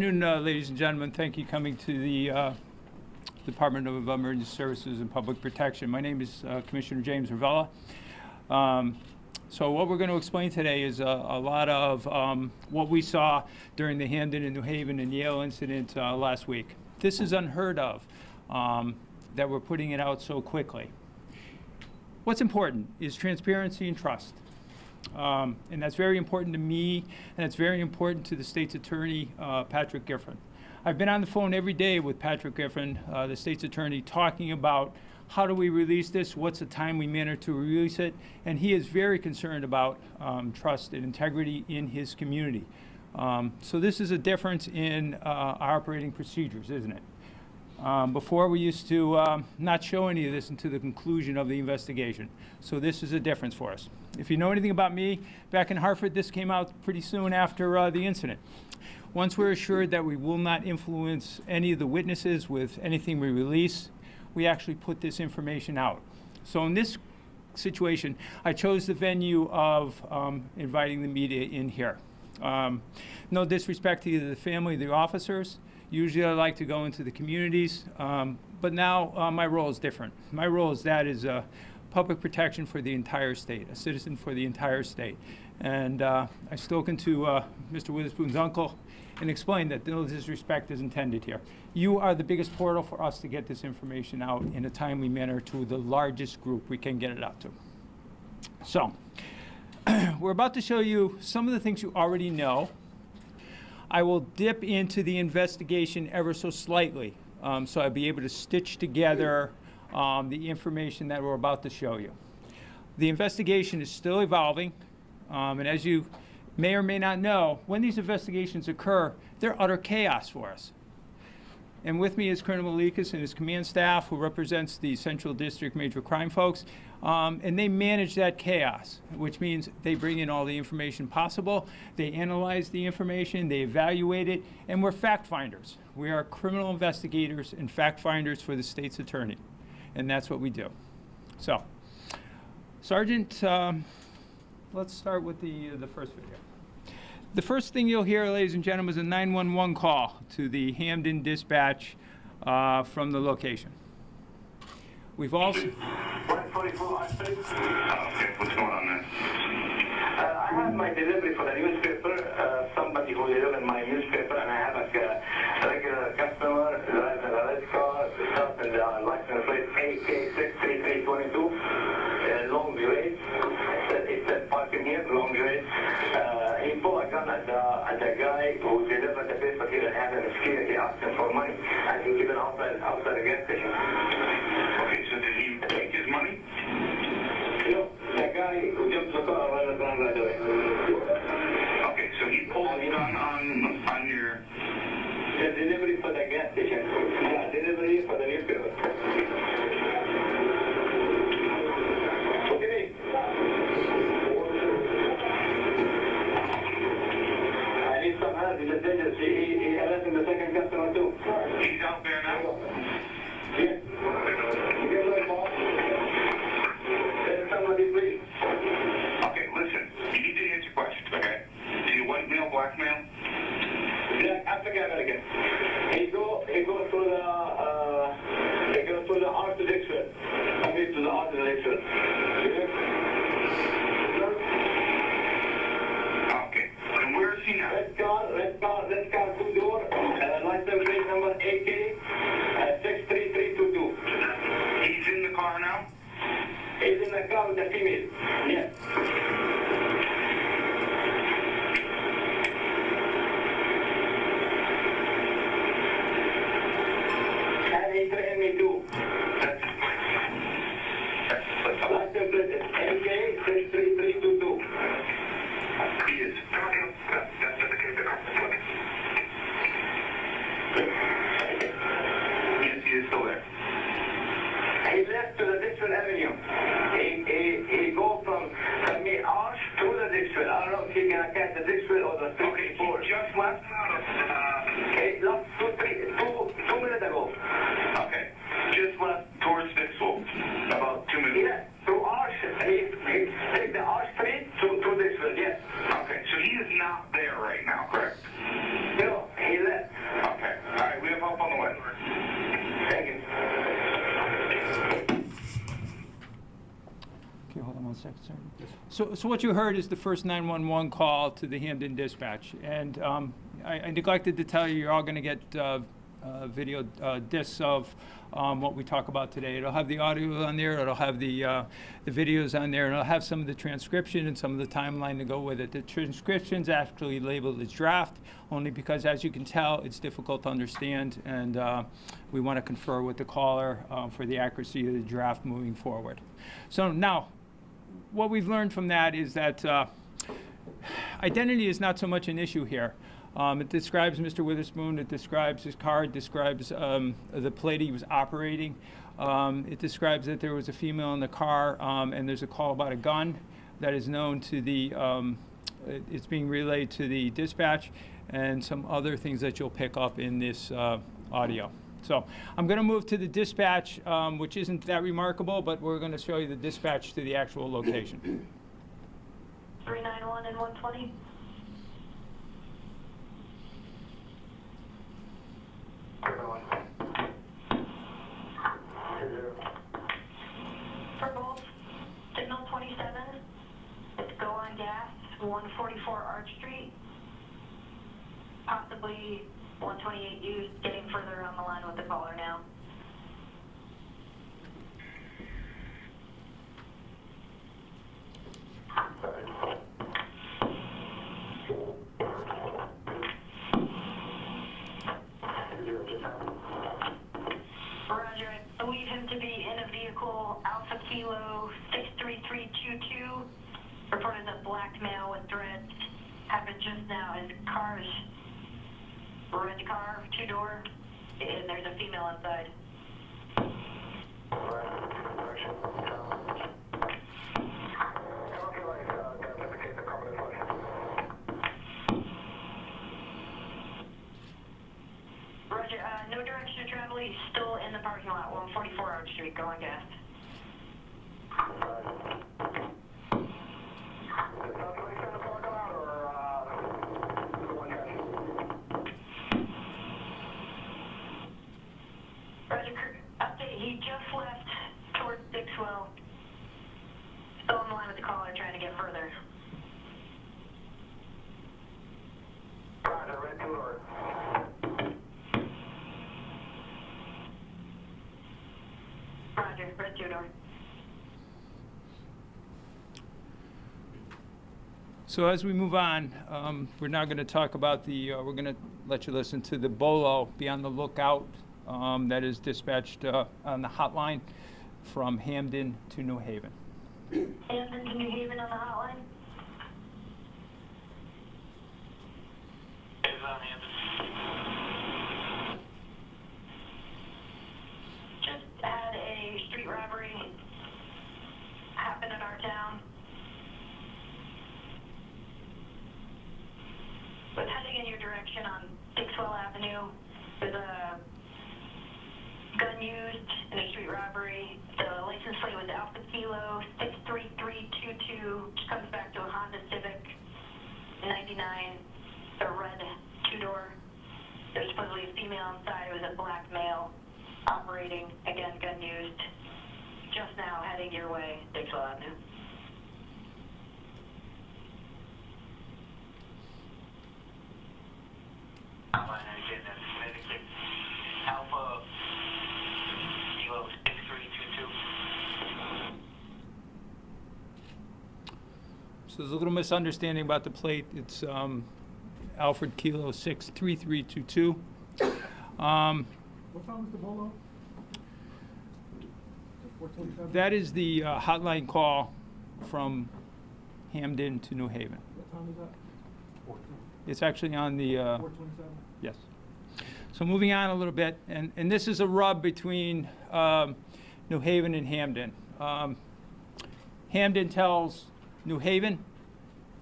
Good afternoon, ladies and gentlemen. Thank you for coming to the Department of Emergency Services and Public Protection. My name is Commissioner James Ravella. So what we're going to explain today is a lot of what we saw during the Hamden and New Haven and Yale incident last week. This is unheard of, that we're putting it out so quickly. What's important is transparency and trust. And that's very important to me, and it's very important to the state's attorney, Patrick Gifford. I've been on the phone every day with Patrick Gifford, the state's attorney, talking about how do we release this, what's the timely manner to release it, and he is very concerned about trust and integrity in his community. So this is a difference in our operating procedures, isn't it? Before we used to not show any of this until the conclusion of the investigation. So this is a difference for us. If you know anything about me, back in Hartford, this came out pretty soon after the incident. Once we're assured that we will not influence any of the witnesses with anything we release, we actually put this information out. So in this situation, I chose the venue of inviting the media in here. No disrespect to either the family or the officers. Usually I like to go into the communities, but now my role is different. My role is public protection for the entire state, a citizen for the entire state. And I've spoken to Mr. Witherspoon's uncle and explained that no disrespect is intended here. You are the biggest portal for us to get this information out in a timely manner to the largest group we can get it out to. So, we're about to show you some of the things you already know. I will dip into the investigation ever so slightly, so I'll be able to stitch together the information that we're about to show you. The investigation is still evolving, and as you may or may not know, when these investigations occur, they're utter chaos for us. And with me is Colonel Malikas and his command staff, who represents the Central District Major Crime folks, and they manage that chaos, which means they bring in all the information possible, they analyze the information, they evaluate it, and we're fact finders. We are criminal investigators and fact finders for the state's attorney, and that's what we do. So, Sergeant, let's start with the first video. The first thing you'll hear, ladies and gentlemen, is a 911 call to the Hamden dispatch from the location. We've also... Okay, what's going on, man? I have my delivery for the newspaper, somebody who lives in my newspaper, and I have a regular customer drives in a red car, stuff in the license plate AK63322, long grade. It said parking here, long grade. He pulled a gun at the guy who delivered the paper here and had him scared. He asked him for money, and he gave it outside the gas station. Okay, so did he take his money? No, the guy who jumped the car ran right away. Okay, so he pulled a gun on your... The delivery for the gas station. Yeah, delivery for the newspaper. What do you mean? I need some help. He's a dangerous. He arrested the second customer too. He's out there now? Yeah. Somebody, please. Okay, listen. You need to answer questions, okay? Do you whitemail, blackmail? Yeah, African American. He goes to the art to Dixon. I mean to the art to Dixon. Okay. And where is he now? Red car, two-door, license plate number AK 63322. He's in the car now? He's in the car with the female. Yes. And he threatened me too. License plate is AK 63322. He is. Yes, he is still there. He left to the Dixon Avenue. He go from me Arch to the Dixon. I don't know if he can catch the Dixon or the 334. Just left? He left 2 minutes ago. Okay. Just left towards Dixon. About 2 minutes. Yeah, through Arch. He take the Arch Street to Dixon, yes. Okay, so he is not there right now, correct? No, he left. So what you heard is the first 911 call to the Hamden dispatch. And I neglected to tell you, you're all going to get video discs of what we talk about today. It'll have the audio on there, it'll have the videos on there, and it'll have some of the transcription and some of the timeline to go with it. The transcription's actually labeled as draft, only because, as you can tell, it's difficult to understand, and we want to confer with the caller for the accuracy of the draft moving forward. So now, what we've learned from that is that identity is not so much an issue here. It describes Mr. Witherspoon, it describes his car, it describes the plate he was operating. It describes that there was a female in the car, and there's a call about a gun that is known to the, it's being relayed to the dispatch, and some other things that you'll pick up in this audio. So I'm going to move to the dispatch, which isn't that remarkable, but we're going to show you the dispatch to the actual location. 391 and 120. For both, signal 27, it's go on gas, 144 Arch Street, possibly 128 used, getting further on the line with the caller now. Roger, I believe him to be in a vehicle, Alpha Kilo 63322, reported a black male with dreads, happened just now. His car's red car, two-door, and there's a female inside. Roger, no direction to travel. He's still in the parking lot, 144 Arch Street, go on gas. Roger, update, he just left towards Dixwell. Still on the line with the caller, trying to get further. Roger, red two-door. Roger, red two-door. So as we move on, we're now going to talk about the, we're going to let you listen to the BOLO, Be on the Lookout, that is dispatched on the hotline from Hamden to New Haven. Hamden to New Haven on the hotline. Is on Hamden. Just had a street robbery happen in our town. Was heading in your direction on Dixwell Avenue. There's a gun used in a street robbery. The license plate was Alpha Kilo 63322, which comes back to a Honda Civic 99, a red two-door. There's supposedly a female inside. It was a black male operating, again, gun used. Just now heading your way, Dixwell Avenue. Alpha Kilo 6322. So there's a little misunderstanding about the plate. It's Alfred Kilo 63322. What time is the Bolo? 427? That is the hotline call from Hamden to New Haven. What time is that? It's actually on the, 427? yes. So moving on a little bit, and this is a rub between New Haven and Hamden. Hamden tells New Haven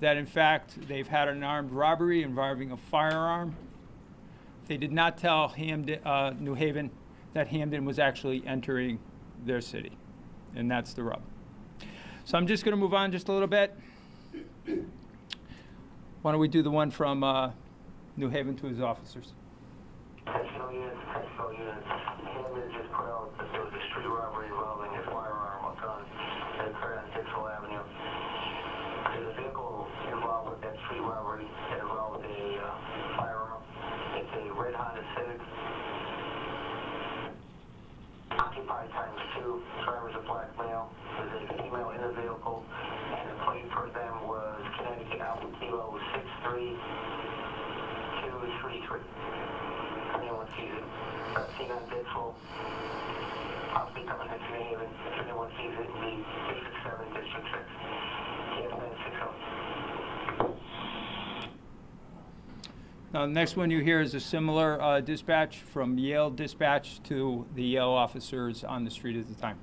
that, in fact, they've had an armed robbery involving a firearm. They did not tell New Haven that Hamden was actually entering their city, and that's the rub. So I'm just going to move on just a little bit. Why don't we do the one from New Haven to his officers? Attentional units. Hammond just put out that there was a street robbery involving a firearm or gun that occurred on Dixwell Avenue. There's a vehicle involved with that street robbery that involved a firearm. It's a red Honda Civic. Occupied ×2. Driver's a black male. There's a female in the vehicle, and the plate for them was Connecticut Alpha Kilo 63233. Anyone sees it, seen on Dixwell, possibly coming into New Haven. If anyone sees it, in the 367 District 6. KF960. Now, the next one you hear is a similar dispatch from Yale Dispatch to the Yale officers on the street at the time.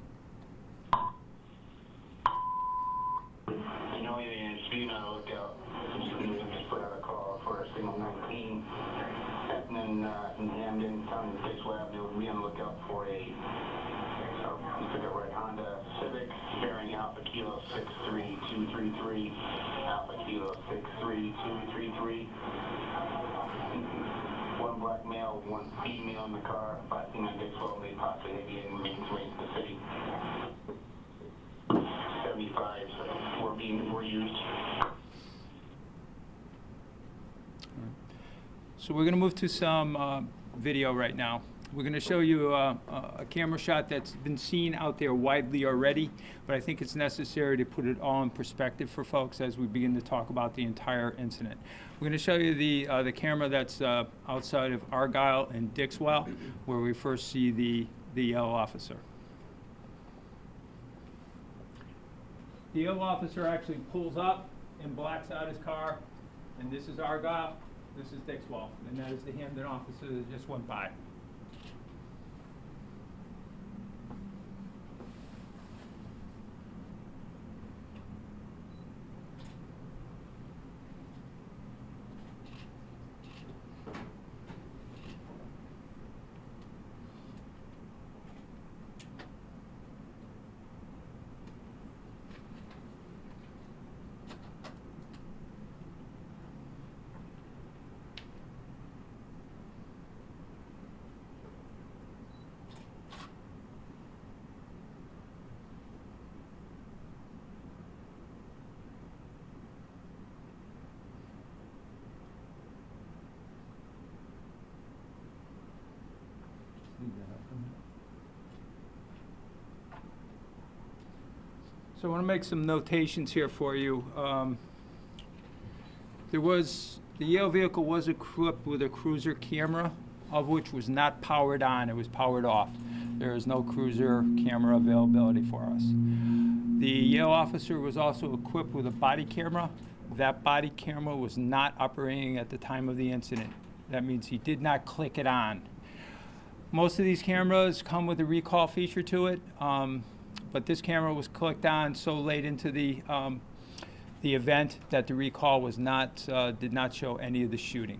Being on the lookout, just put out a call for a signal 19, and then in Hamden, down in Dixwell Avenue, we on the lookout for a red Honda Civic bearing Alpha Kilo 63233, Alpha Kilo 63233. One black male, one female in the car, passing on Dixwell, they possibly be moving his way into the city. 75 were used. So we're going to move to some video right now. We're going to show you a camera shot that's been seen out there widely already, but I think it's necessary to put it all in perspective for folks as we begin to talk about the entire incident. We're going to show you the camera that's outside of Argyle and Dixwell, where we first see the Yale officer. The Yale officer actually pulls up and blacks out his car, and this is Argyle, this is Dixwell, and that is the Hamden officer that just went by. So I want to make some notations here for you. The Yale vehicle was equipped with a cruiser camera, of which was not powered on, it was powered off. There is no cruiser camera availability for us. The Yale officer was also equipped with a body camera. That body camera was not operating at the time of the incident. That means he did not click it on. Most of these cameras come with a recall feature to it, but this camera was clicked on so late into the event that the recall was not did not show any of the shooting.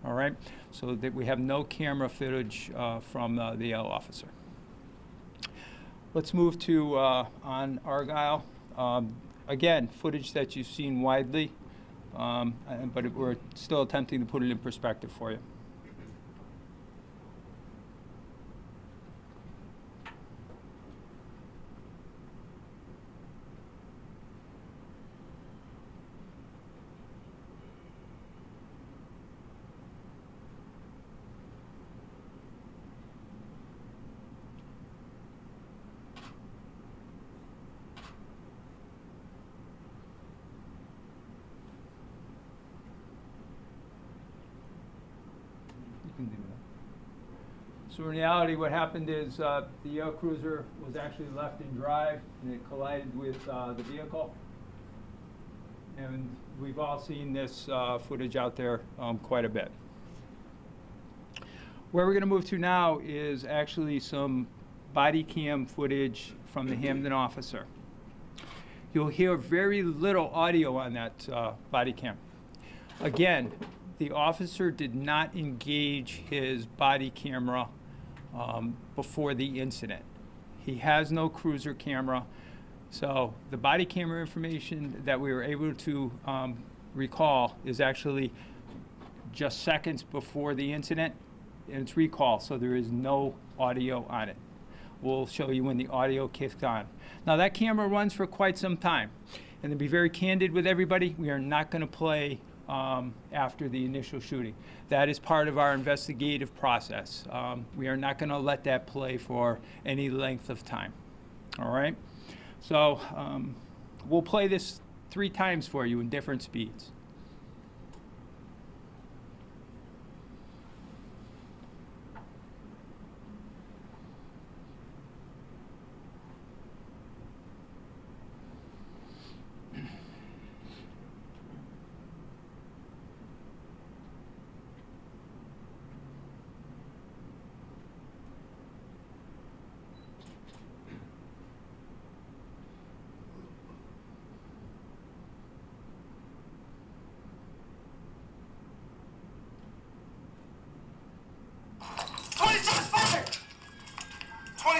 All right, so that we have no camera footage from the Yale officer. Let's move to on Argyle. Again, footage that you've seen widely, but we're still attempting to put it in perspective for you. So in reality, what happened is the Yale cruiser was actually left in drive, and it collided with the vehicle. And we've all seen this footage out there quite a bit. Where we're going to move to now is actually some body cam footage from the Hamden officer. You'll hear very little audio on that body cam. Again, the officer did not engage his body camera before the incident. He has no cruiser camera, so the body camera information that we were able to recall is actually just seconds before the incident. and it's recall, so there is no audio on it. We'll show you when the audio kicks on. Now that camera runs for quite some time. And to be very candid with everybody, we are not going to play after the initial shooting. That is part of our investigative process. We are not going to let that play for any length of time. All right? So we'll play this 3 times for you in different speeds.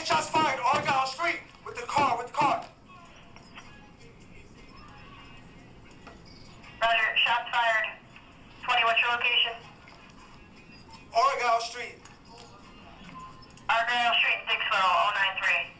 Shots fired, Argyle Street, with the car. Roger, shots fired. 20, what's your location? Argyle Street. Argyle Street, Dixwell, 093.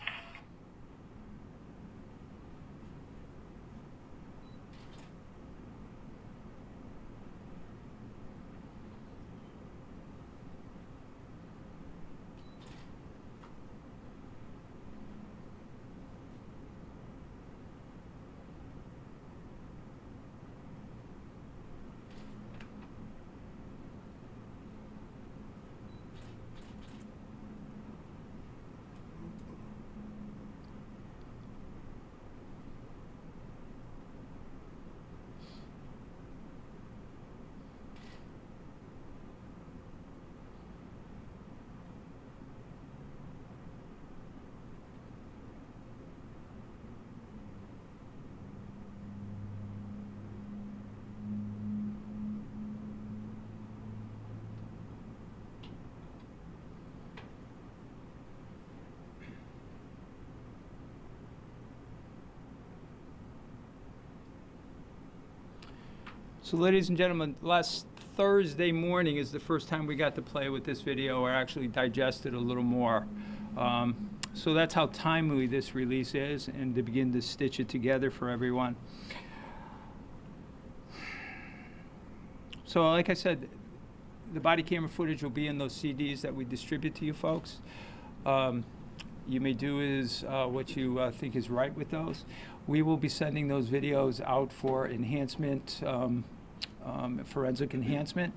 So ladies and gentlemen, last Thursday morning is the first time we got to play with this video or actually digest it a little more. So that's how timely this release is, and to begin to stitch it together for everyone. So like I said, the body camera footage will be in those CDs that we distribute to you folks. You may do is what you think is right with those. We will be sending those videos out for enhancement, forensic enhancement.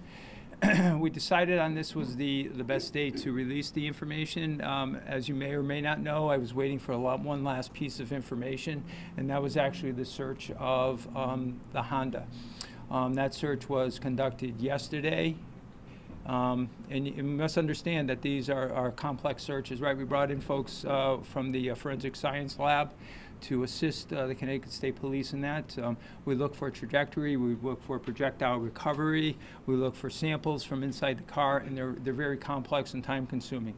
We decided on this was the best day to release the information. As you may or may not know, I was waiting for one last piece of information, and that was actually the search of the Honda. That search was conducted yesterday. And you must understand that these are complex searches, right? We brought in folks from the Forensic Science Lab to assist the Connecticut State Police in that. We look for trajectory, we look for projectile recovery, we look for samples from inside the car, and they're very complex and time-consuming.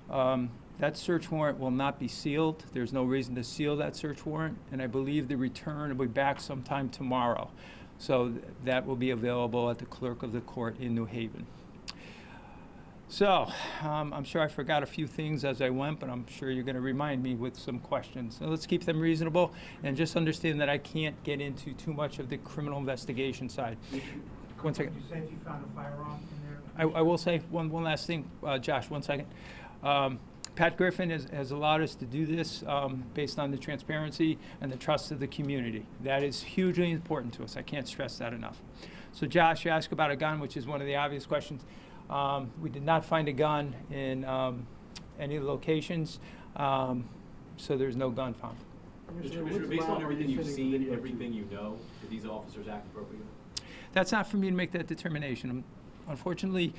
That search warrant will not be sealed. There's no reason to seal that search warrant, and I believe the return will be back sometime tomorrow. So that will be available at the clerk of the court in New Haven. So I'm sure I forgot a few things as I went, but I'm sure you're going to remind me with some questions. So let's keep them reasonable, and just understand that I can't get into too much of the criminal investigation side. One second. You said you found a firearm in there? I will say one last thing, Josh, 1 second. Pat Griffin has allowed us to do this based on the transparency and the trust of the community. That is hugely important to us. I can't stress that enough. So Josh, you asked about a gun, which is one of the obvious questions. We did not find a gun in any locations, so there's no gun found. Commissioner, based on everything you've seen, everything you know, did these officers act appropriately? That's not for me to make that determination. Unfortunately,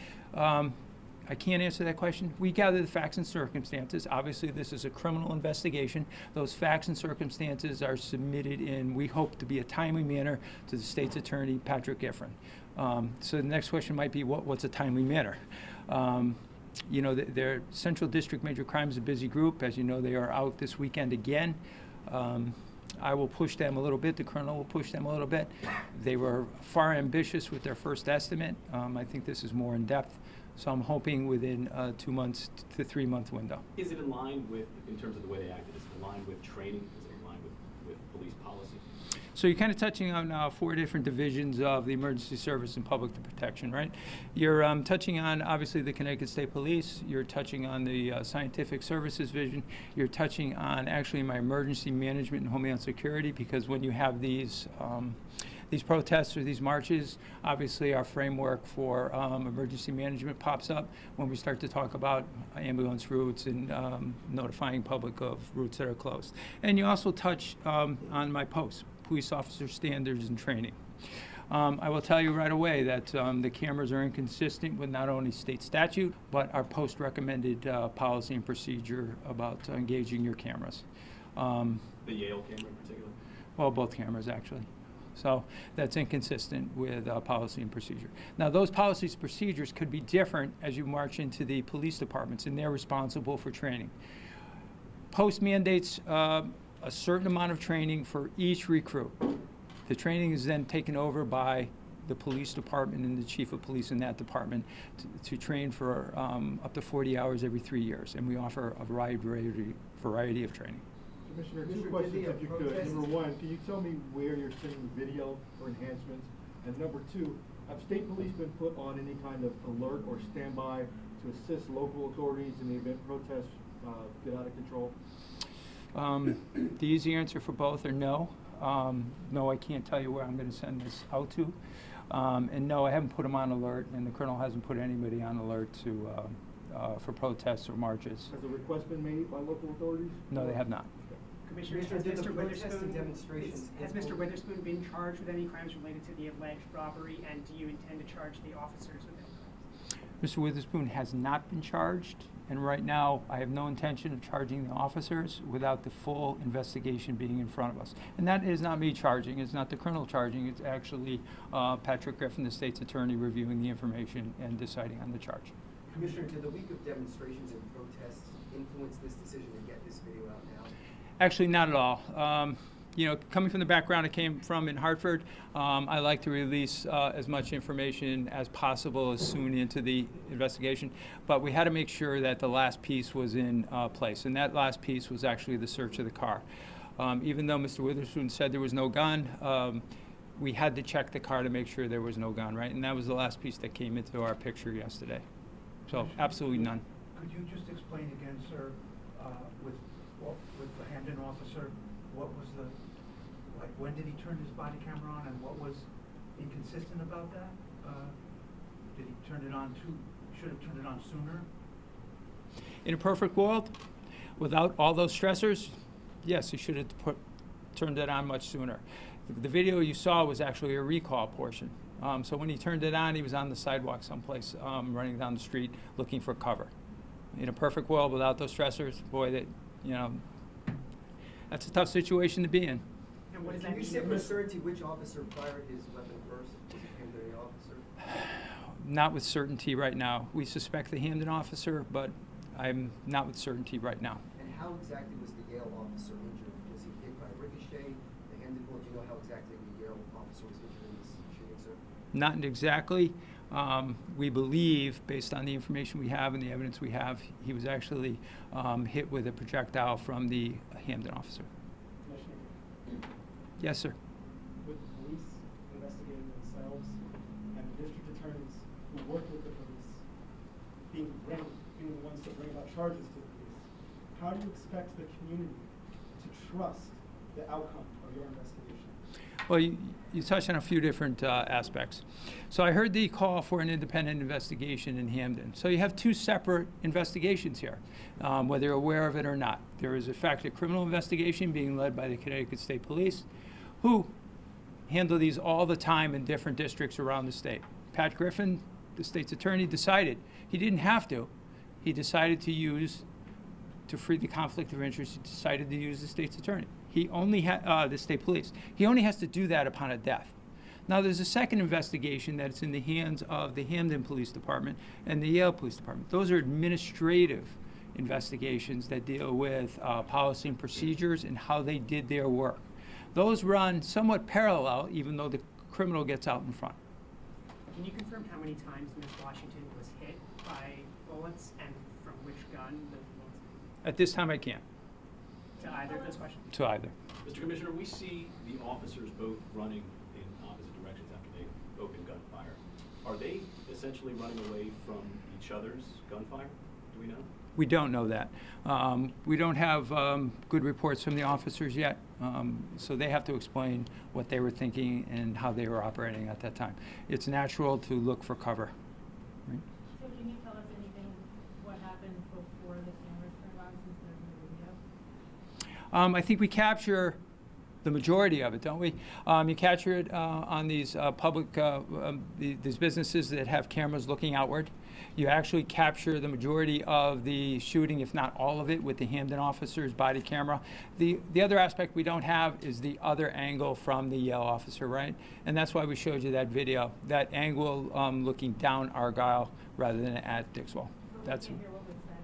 I can't answer that question. We gather the facts and circumstances. Obviously, this is a criminal investigation. Those facts and circumstances are submitted in, we hope, to be a timely manner to the state's attorney, Patrick Gifford. So the next question might be, what's a timely manner? You know, their Central District Major Crimes is a busy group. As you know, they are out this weekend again. I will push them a little bit. The colonel will push them a little bit. They were far ambitious with their first estimate. I think this is more in depth. So I'm hoping within a 2 months to 3 month window. Is it in line with, in terms of the way they acted, is it in line with training? Is it in line with police policy? So you're kind of touching on 4 different divisions of the emergency service and public protection, right? You're touching on, obviously, the Connecticut State Police. You're touching on the scientific services division. You're touching on, actually, my emergency management and homeland security, because when you have these protests or these marches, obviously our framework for emergency management pops up when we start to talk about ambulance routes and notifying public of routes that are closed. And you also touch on my posts, police officer standards and training. I will tell you right away that the cameras are inconsistent with not only state statute, but our post recommended policy and procedure about engaging your cameras. The Yale camera in particular? Well, both cameras, actually. So that's inconsistent with policy and procedure. Now, those policies and procedures could be different as you march into the police departments, and they're responsible for training. Post mandates a certain amount of training for each recruit. The training is then taken over by the police department and the chief of police in that department to train for up to 40 hours every 3 years, and we offer a variety of training. Commissioner, 2 questions if you could. Number 1, can you tell me where you're sending video for enhancements? And number 2, have state police been put on any kind of alert or standby to assist local authorities in the event protests get out of control? The easy answer for both are no. No, I can't tell you where I'm going to send this out to. And no, I haven't put them on alert, and the colonel hasn't put anybody on alert for protests or marches. Has a request been made by local authorities? No, they have not. Commissioner, has Mr. Witherspoon been charged with any crimes related to the alleged robbery, and do you intend to charge the officers with any crimes? Mr. Witherspoon has not been charged, and right now I have no intention of charging the officers without the full investigation being in front of us. And that is not me charging, it's not the colonel charging, it's actually Patrick Griffin, the state's attorney, reviewing the information and deciding on the charge. Commissioner, did the week of demonstrations and protests influence this decision to get this video out now? Actually, not at all. You know, coming from the background I came from in Hartford, I like to release as much information as possible as soon into the investigation. But we had to make sure that the last piece was in place, and that last piece was actually the search of the car. Even though Mr. Witherspoon said there was no gun, we had to check the car to make sure there was no gun, right? And that was the last piece that came into our picture yesterday. So absolutely none. Could you just explain again, sir, with the Hamden officer, what was when did he turn his body camera on, and what was inconsistent about that? Did he turn it on should have turned it on sooner? In a perfect world, without all those stressors, yes, he should have turned it on much sooner. The video you saw was actually a recall portion. So when he turned it on, he was on the sidewalk someplace, running down the street looking for cover. In a perfect world, without those stressors, boy, that's a tough situation to be in. And what does Can that you mean? say with certainty which officer fired his weapon first? Was it Hamden officer? Not with certainty right now. We suspect the Hamden officer, but I'm not with certainty right now. And how exactly was the Yale officer injured? Was he hit by a ricochet? The Hamden bullet, do you know how exactly the Yale officer was injured in this shooting, sir? Not exactly. We believe, based on the information we have and the evidence we have, he was actually hit with a projectile from the Hamden officer. Yes, sir. With the police investigating themselves and the district attorneys who work with the police being the ones to bring about charges to the police, how do you expect the community to trust the outcome of your investigation? Well, you touched on a few different aspects. So I heard the call for an independent investigation in Hamden. So you have 2 separate investigations here, whether you're aware of it or not. There is, in fact, a criminal investigation being led by the Connecticut State Police, who handle these all the time in different districts around the state. Pat Griffin, the state's attorney, decided he didn't have to. He decided to free the conflict of interest, he decided to use the state's attorney. He only had, the state police. He only has to do that upon a death. Now, there's a second investigation that's in the hands of the Hamden Police Department and the Yale Police Department. Those are administrative investigations that deal with policy and procedures and how they did their work. Those run somewhat parallel, even though the criminal gets out in front. Can you confirm how many times Ms. Washington was hit identify bullets and from which gun the bullets At this time, I can't. to either of those questions? To either. Mr. Commissioner, we see the officers both running in opposite directions after they open gunfire. Are they essentially running away from each other's gunfire? Do we know? We don't know that. We don't have good reports from the officers yet, so they have to explain what they were thinking and how they were operating at that time. It's natural to look for cover. Right? So can you tell us anything, what happened before the cameras turned on since there's no video? I think we capture the majority of it, don't we? You capture it on these public, these businesses that have cameras looking outward. You actually capture the majority of the shooting, if not all of it, with the Hampden officer's body camera. The other aspect we don't have is the other angle from the Yale officer, right? And that's why we showed you that video, that angle looking down Argyle rather than at Dixwell. But That's. we can't hear what was said.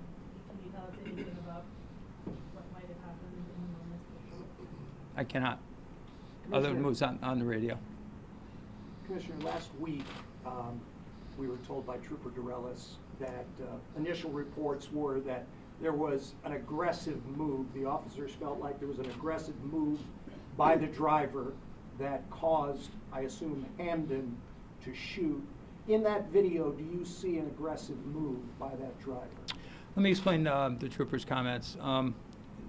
Can you tell us anything about what might have happened in the moment? I cannot. Other than moves on the radio. Commissioner, last week, we were told by Trooper Dorellis that initial reports were that there was an aggressive move. The officers felt like there was an aggressive move by the driver that caused, I assume, Hampden to shoot. In that video, do you see an aggressive move by that driver? Let me explain the trooper's comments.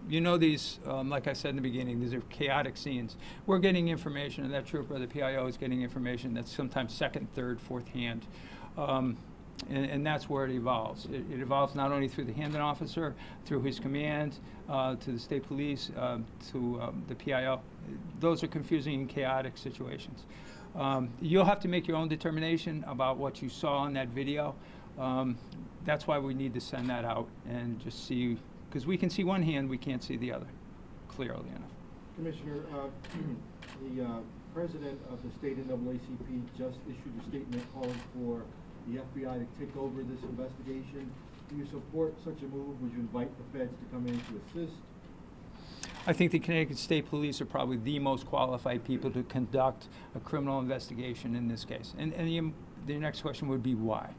You know these, like I said in the beginning, these are chaotic scenes. We're getting information, and that trooper, the PIO, is getting information that's sometimes second, third, fourth hand. And that's where it evolves. It evolves not only through the Hampden officer, through his command, to the state police, to the PIO. Those are confusing and chaotic situations. You'll have to make your own determination about what you saw in that video. That's why we need to send that out and just see, because we can see one hand, we can't see the other clearly enough. Commissioner, the president of the state NAACP just issued a statement calling for the FBI to take over this investigation. Do you support such a move? Would you invite the feds to come in to assist? I think the Connecticut State Police are probably the most qualified people to conduct a criminal investigation in this case. And the next question would be why?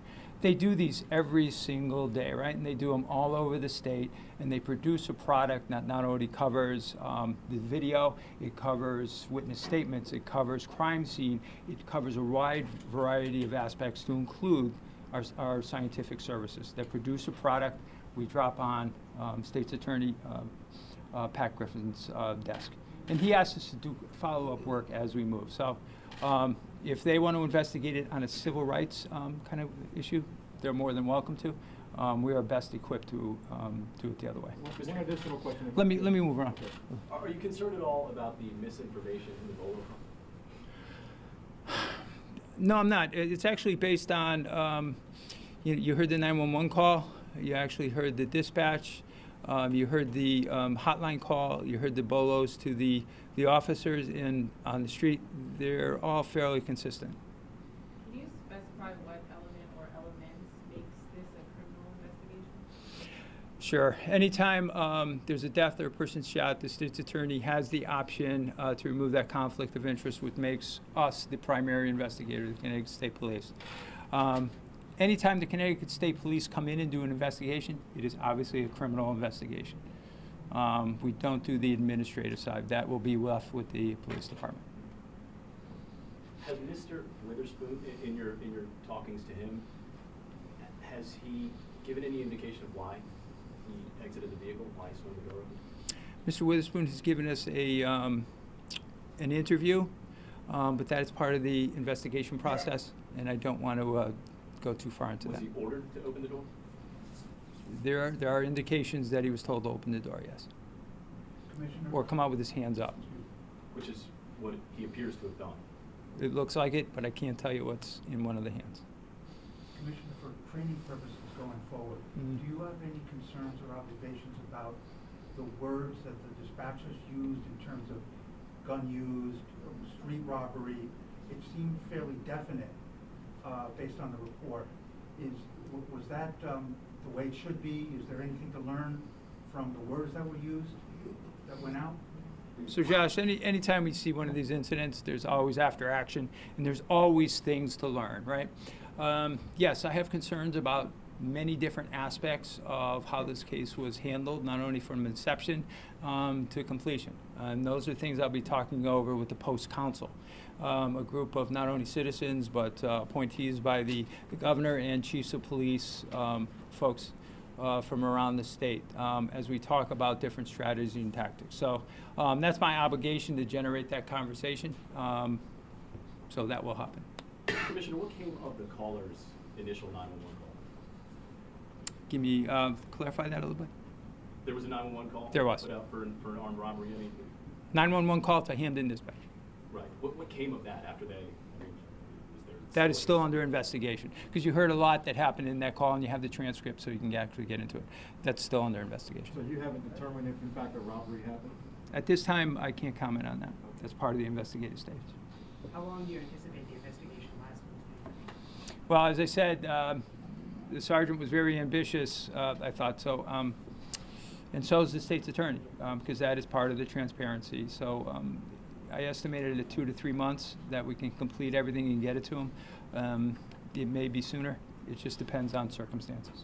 They do these every single day, right? And they do them all over the state, and they produce a product that not only covers the video, it covers witness statements, it covers crime scene, it covers a wide variety of aspects to include our scientific services that produce a product we drop on State's Attorney Pat Griffin's desk. And he asks us to do follow-up work as we move. So if they want to investigate it on a civil rights kind of issue, they're more than welcome to. We are best equipped to do it the other way. One additional question. Let me move around. Are you concerned at all about the misinformation in the Bolo front? No, I'm not. It's actually based on, you heard the 911 call, you actually heard the dispatch, you heard the hotline call, you heard the bolos to the officers on the street. They're all fairly consistent. Can you specify what element or elements makes this a criminal investigation? Sure. Anytime there's a death or a person's shot, the state's attorney has the option to remove that conflict of interest, which makes us the primary investigator of the Connecticut State Police. Anytime the Connecticut State Police come in and do an investigation, it is obviously a criminal investigation. We don't do the administrative side. That will be left with the police department. Has Mr. Witherspoon, in your talkings to him, has he given any indication of why he exited the vehicle, why he swung the door open? Mr. Witherspoon has given us an interview, but that is part of the investigation process, and I don't want to go too far into that. Was he ordered to open the door? There are indications that he was told to open the door, yes. Commissioner? Or come out with his hands up. Which is what he appears to have done. It looks like it, but I can't tell you what's in one of the hands. Commissioner, for training purposes going forward, do you have any concerns or observations about the words that the dispatchers used in terms of gun used, street robbery? It seemed fairly definite based on the report. Was that the way it should be? Is there anything to learn from the words that were used, that went out? So Josh, anytime we see one of these incidents, there's always after action, and there's always things to learn, right? Yes, I have concerns about many different aspects of how this case was handled, not only from inception to completion. And those are things I'll be talking over with the post council, a group of not only citizens but appointees by the governor and chiefs of police, folks from around the state, as we talk about different strategies and tactics. So that's my obligation to generate that conversation. So that will happen. Commissioner, what came of the caller's initial 911 call? Give me, clarify that a little bit. There was a 911 call? There was. Put out for an armed robbery? I mean, 911 call to Hamden Dispatch. right. What came of that after they, I mean, is there... That is still under investigation, because you heard a lot that happened in that call, and you have the transcript, so you can actually get into it. That's still under investigation. So you haven't determined if in fact a robbery happened? At this time, I can't comment on that. That's part of the investigative stage. How long do you anticipate the investigation lasting? Well, as I said, the sergeant was very ambitious, I thought so, and so is the state's attorney, because that is part of the transparency. So I estimated at 2 to 3 months that we can complete everything and get it to him. It may be sooner. It just depends on circumstances.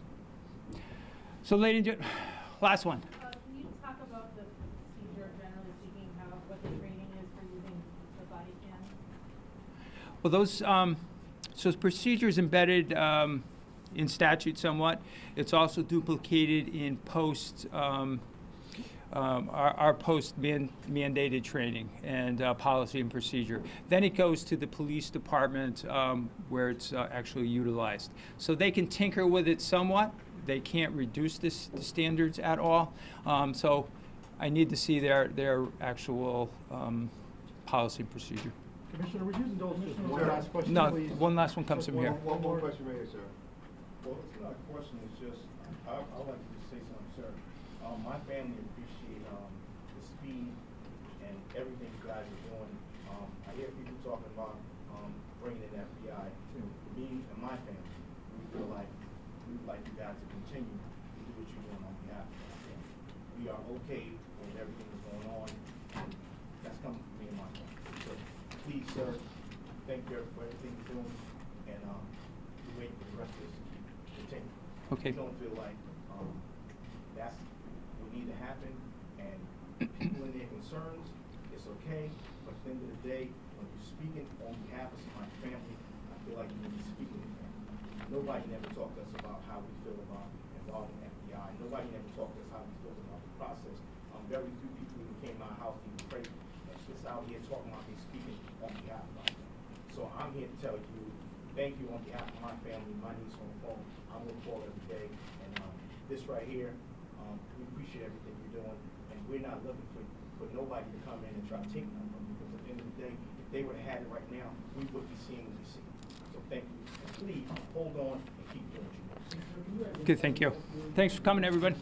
So, ladies and gentlemen, last one. Can you talk about the procedure, generally speaking, what the training is for using the body cam? Well, those so procedures embedded in statute somewhat. It's also duplicated in post our post mandated training and policy and procedure. Then it goes to the police department where it's actually utilized. So they can tinker with it somewhat. They can't reduce the standards at all. So I need to see their actual policy and procedure. Commissioner, would you indulge just one last question, No, please? one last one comes from here. One more question right here, sir. Well, it's not a question, it's just, I'd like to just say something, sir. My family appreciate the speed and everything you guys are doing. I hear people talking about bringing in FBI. For me and my family, we feel like we would like you guys to continue to do what you're doing on behalf of our family. We are okay with everything that's going on, and that's coming from me and my family. So please, sir, thank you for everything you're doing, and we wait for the rest of this to continue. Okay. We don't feel like that's what need to happen, and people and their concerns, it's okay, but at the end of the day, when you're speaking on behalf of my family, I feel like you need to be speaking with them. Nobody never talked to us about how we feel about involving FBI. Nobody never talked to us how we feel about the process. Very few people who came to my house to even pray, and just out here talking about me speaking on behalf of my family. So I'm here to tell you, thank you on behalf of my family, my niece on the phone. I'm gonna call every day, and this right here, we appreciate everything you're doing, and we're not looking for nobody to come in and try to take nothing from you, because at the end of the day, if they would have had it right now, we would be seeing what we see. So thank you, and please hold on and keep doing what you're doing. Good, thank you. Thanks for coming, everybody.